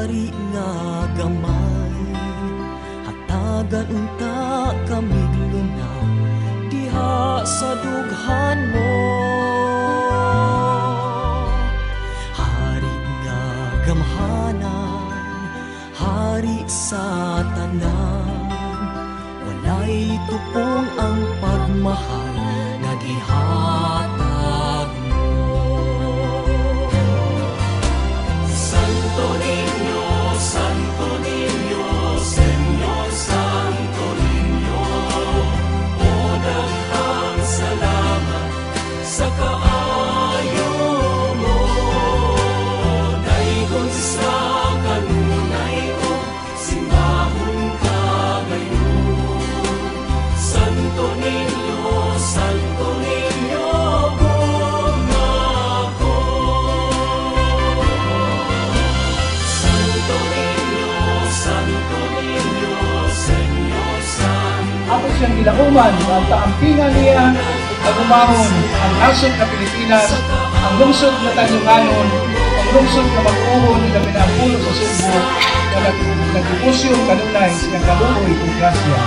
hari nga gamay, hatagan unta kami luna diha sa dughan mo. Hari nga gamhanan, hari sa tanan, walay tupong ang pagmahal nga gihatag mo. Santo Niño, Santo Niño, Señor Santo Niño, o daghang salamat sa kaayo mo. Daygon sa kanunay o simbahon ka ngayon. Santo Niño, Santo Niño, bumako. Santo Niño, Santo Niño, Señor Santo. Ako siyang gilauman at taampingan niya pagumahon ang nasod na Pilipinas, ang lungsod na Tanyuganon, ang lungsod na mag-uhon na pinapulo sa Cebu na nagpupusyo kanunay siyang kaluoy ug grasya.